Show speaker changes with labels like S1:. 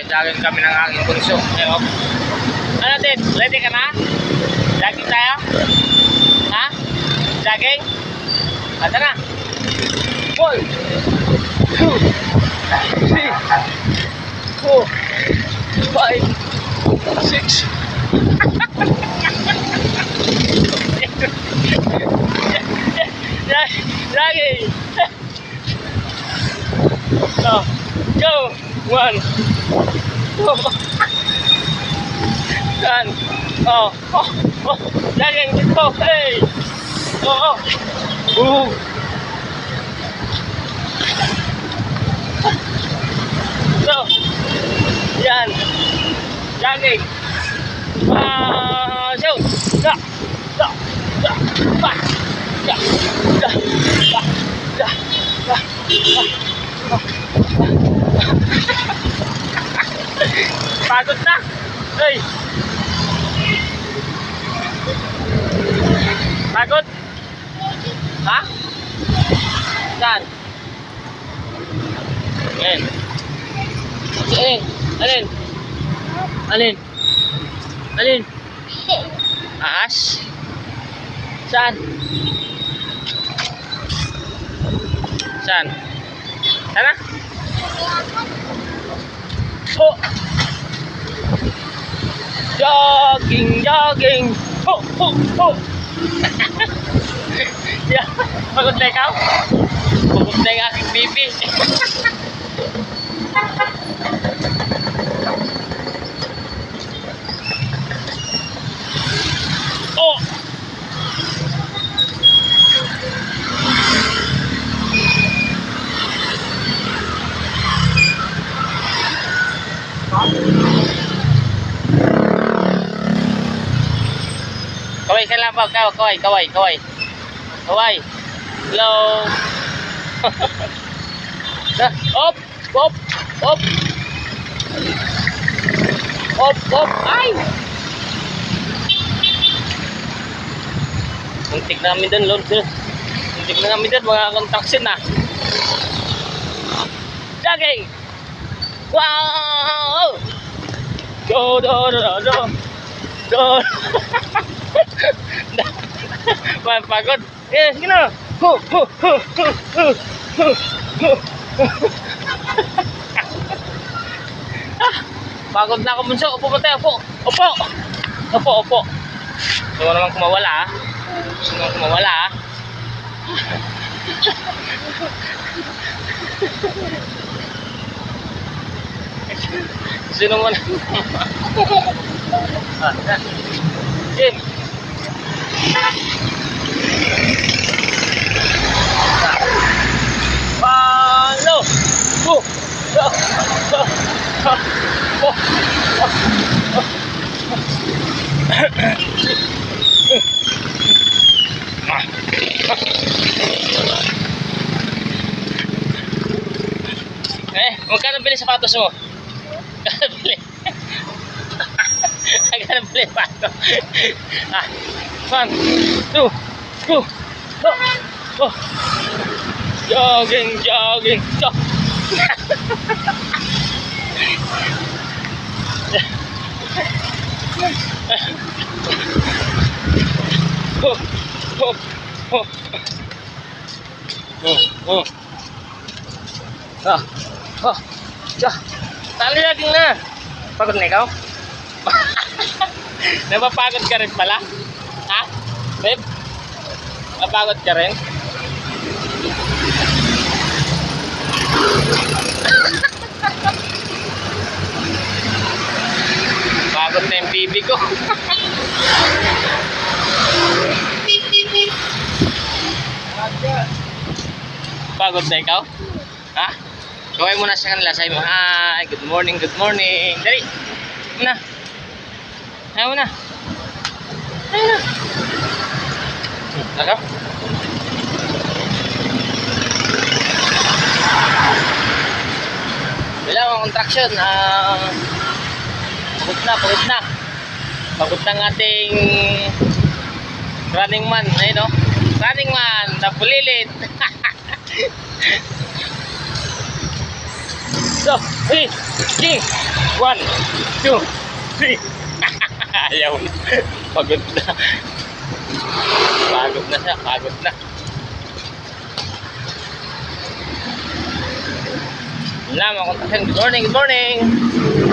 S1: Jogging kami ng aking bunso. Ayun. Ano din? Ready ka na? Jogging tayo? Ha? Jogging? Ata na. 1, 2, 3, 4, 5, 6. Jogging. Oh, go. 1, 2. Done. Oh, jogging. Go. Hey. Oh. So, yan. Jogging. Shoot. Da. Pagod na. Hey. Pagod? Ha? Saan? Alin? Ahas? Saan? Sana? Oh! Jogging! Ho! Yeah, pagod na ikaw? Pagod na yung aking bibi. Oh! Kaway ka lang pa, kaway. Hello. Op. Ay. Muntik na kami doon, Lord. Muntik na kami doon, mga kontaksin na. Jogging. Wow. Do. Pagod. Sige na. Pagod na ako, bunso. Upo ba tayo? Opo. Gusto mo naman kumawala, ha? Sino mo na? Jim. Follow. Magkano bili sapatos mo? Magkano bili sapatos? 1, 2, go. Jogging. Tali lagi na. Pagod na ikaw? Napapagod ka rin pala? Ha? Babe? Napagod ka rin? Pagod na yung bibi ko. Pagod na ikaw? Ha? Kaway mo na sa kanila. Sabi mo, hi, good morning. Dali. Ayaw na. Lagaw. Wala akong contraction. Pagod ng ating running man. Ayun, no? Running man. Napulilit. So, hey, One, two, three. Ayaw na. Pagod na. Pagod na siya. Pagod na. Good morning. Good morning.